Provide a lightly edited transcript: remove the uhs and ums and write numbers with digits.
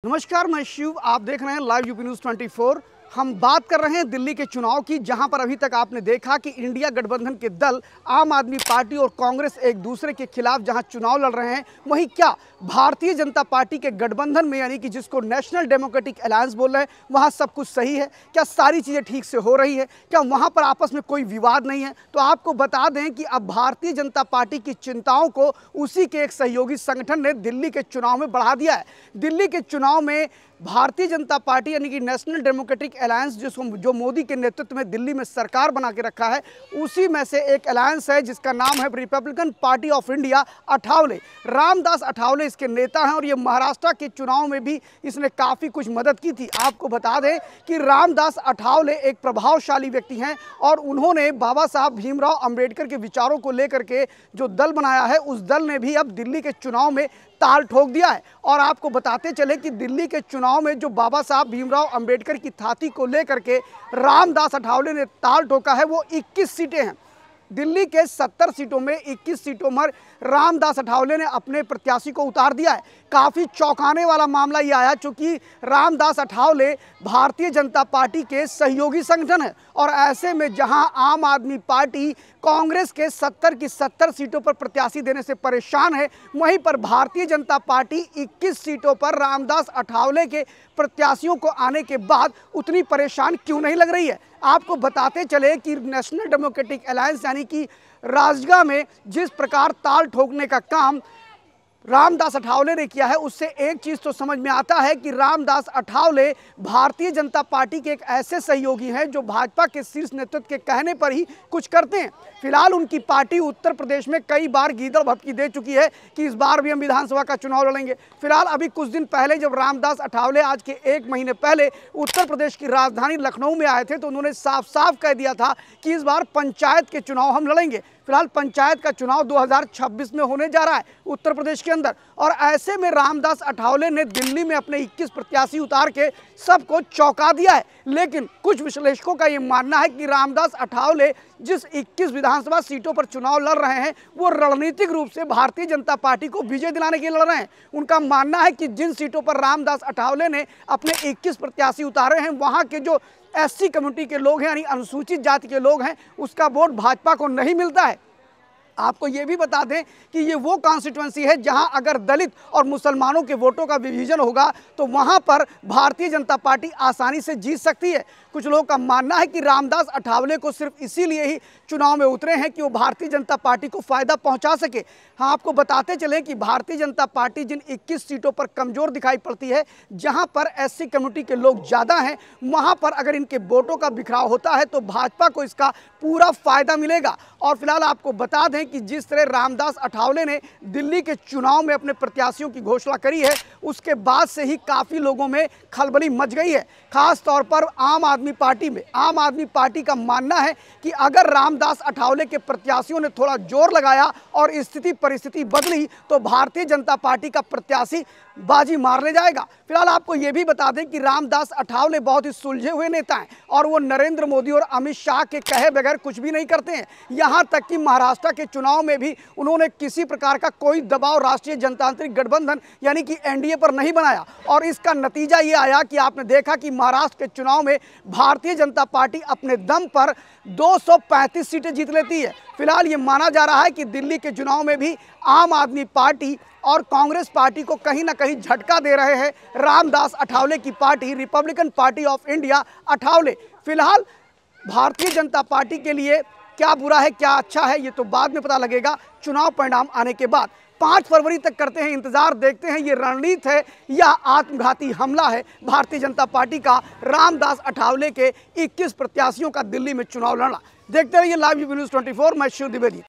नमस्कार, मैं शिव। आप देख रहे हैं लाइव यूपी न्यूज़ 24। हम बात कर रहे हैं दिल्ली के चुनाव की, जहां पर अभी तक आपने देखा कि इंडिया गठबंधन के दल आम आदमी पार्टी और कांग्रेस एक दूसरे के खिलाफ जहां चुनाव लड़ रहे हैं, वहीं क्या भारतीय जनता पार्टी के गठबंधन में, यानी कि जिसको नेशनल डेमोक्रेटिक अलायंस बोल रहे हैं, वहां सब कुछ सही है? क्या सारी चीज़ें ठीक से हो रही है? क्या वहां पर आपस में कोई विवाद नहीं है? तो आपको बता दें कि अब भारतीय जनता पार्टी की चिंताओं को उसी के एक सहयोगी संगठन ने दिल्ली के चुनाव में बढ़ा दिया है। दिल्ली के चुनाव में भारतीय जनता पार्टी यानी कि नेशनल डेमोक्रेटिक अलायंस, जो मोदी के नेतृत्व में दिल्ली में सरकार बना के रखा है, उसी में से एक अलायंस है जिसका नाम है Republican party of India. Athawale, Ramdas Athawale इसके नेता हैं और ये महाराष्ट्र के चुनाव में भी इसने काफ़ी कुछ मदद की थी। आपको बता दें कि रामदास अठावले एक प्रभावशाली व्यक्ति हैं और उन्होंने बाबा साहब भीमराव अंबेडकर के विचारों को लेकर के जो दल बनाया है, उस दल ने भी अब दिल्ली के चुनाव में ताल ठोक दिया है। और आपको बताते चले कि दिल्ली के चुनाव में जो बाबा साहब भीमराव अंबेडकर की थाती को लेकर के रामदास अठावले ने ताल ठोका है, वो 21 सीटें हैं। दिल्ली के 70 सीटों में 21 सीटों में रामदास अठावले ने अपने प्रत्याशी को उतार दिया है। काफ़ी चौंकाने वाला मामला ये आया, चूँकि रामदास अठावले भारतीय जनता पार्टी के सहयोगी संगठन है और ऐसे में जहां आम आदमी पार्टी कांग्रेस के 70 की 70 सीटों पर प्रत्याशी देने से परेशान है, वहीं पर भारतीय जनता पार्टी 21 सीटों पर रामदास अठावले के प्रत्याशियों को आने के बाद उतनी परेशान क्यों नहीं लग रही है। आपको बताते चले कि नेशनल डेमोक्रेटिक अलायंस यानी कि राजगा में जिस प्रकार ताल ठोकने का काम रामदास अठावले ने किया है, उससे एक चीज़ तो समझ में आता है कि रामदास अठावले भारतीय जनता पार्टी के एक ऐसे सहयोगी हैं जो भाजपा के शीर्ष नेतृत्व के कहने पर ही कुछ करते हैं। फिलहाल उनकी पार्टी उत्तर प्रदेश में कई बार गीदड़ भभकी दे चुकी है कि इस बार भी हम विधानसभा का चुनाव लड़ेंगे। फिलहाल अभी कुछ दिन पहले जब रामदास अठावले आज के 1 महीने पहले उत्तर प्रदेश की राजधानी लखनऊ में आए थे, तो उन्होंने साफ साफ कह दिया था कि इस बार पंचायत के चुनाव हम लड़ेंगे। फिलहाल पंचायत का चुनाव 2026 में होने जा रहा है उत्तर प्रदेश के अंदर, और ऐसे में रामदास अठावले ने दिल्ली में अपने 21 प्रत्याशी उतार के सबको चौंका दिया है। लेकिन कुछ विश्लेषकों का ये मानना है कि रामदास अठावले जिस 21 विधानसभा सीटों पर चुनाव लड़ रहे हैं, वो रणनीतिक रूप से भारतीय जनता पार्टी को विजय दिलाने के लिए लड़ रहे हैं। उनका मानना है कि जिन सीटों पर रामदास अठावले ने अपने 21 प्रत्याशी उतारे हैं, वहाँ के जो SC कम्युनिटी के लोग हैं, यानी अनुसूचित जाति के लोग हैं, उसका वोट भाजपा को नहीं मिलता है। आपको ये भी बता दें कि ये वो कॉन्स्टिट्यूंसी है जहां अगर दलित और मुसलमानों के वोटों का विभाजन होगा तो वहां पर भारतीय जनता पार्टी आसानी से जीत सकती है। कुछ लोगों का मानना है कि रामदास अठावले को सिर्फ इसीलिए ही चुनाव में उतरे हैं कि वो भारतीय जनता पार्टी को फ़ायदा पहुंचा सके। हाँ, आपको बताते चलें कि भारतीय जनता पार्टी जिन 21 सीटों पर कमज़ोर दिखाई पड़ती है, जहां पर SC कम्युनिटी के लोग ज़्यादा हैं, वहां पर अगर इनके वोटों का बिखराव होता है तो भाजपा को इसका पूरा फ़ायदा मिलेगा। और फिलहाल आपको बता दें कि जिस तरह रामदास अठावले ने दिल्ली के चुनाव में अपने प्रत्याशियों की घोषणा करी है, उसके बाद से ही काफ़ी लोगों में खलबली मच गई है। खास तौर पर आम आदमी पार्टी में आम आदमी पार्टी का मानना है कि अगर रामदास अठावले के प्रत्याशियों ने थोड़ा जोर लगाया और स्थिति परिस्थिति बदली तो भारतीय जनता पार्टी का प्रत्याशी बाजी मारने जाएगा। फिलहाल आपको ये भी बता दें कि रामदास अठावले बहुत ही सुलझे हुए नेता हैं और वो नरेंद्र मोदी और अमित शाह के कहे बगैर कुछ भी नहीं करते हैं। यहाँ तक कि महाराष्ट्र के चुनाव में भी उन्होंने किसी प्रकार का कोई दबाव राष्ट्रीय जनतांत्रिक गठबंधन यानी कि NDA पर नहीं बनाया, और इसका नतीजा ये आया कि आपने देखा कि महाराष्ट्र के चुनाव में भारतीय जनता पार्टी अपने दम पर 235 सीटें जीत लेती है। फिलहाल ये माना जा रहा है कि दिल्ली के चुनाव में भी आम आदमी पार्टी और कांग्रेस पार्टी को कहीं ना कहीं झटका दे रहे हैं रामदास अठावले की party Republican party of India Athawale. फिलहाल भारतीय जनता पार्टी के लिए क्या बुरा है क्या अच्छा है, ये तो बाद में पता लगेगा चुनाव परिणाम आने के बाद। 5 फरवरी तक करते हैं इंतजार, देखते हैं ये रणनीति है या आत्मघाती हमला है भारतीय जनता पार्टी का रामदास अठावले के 21 प्रत्याशियों का दिल्ली में चुनाव लड़ना। देखते रहिए लाइव यूपी न्यूज़ 24। मैं शिव द्विवेदी।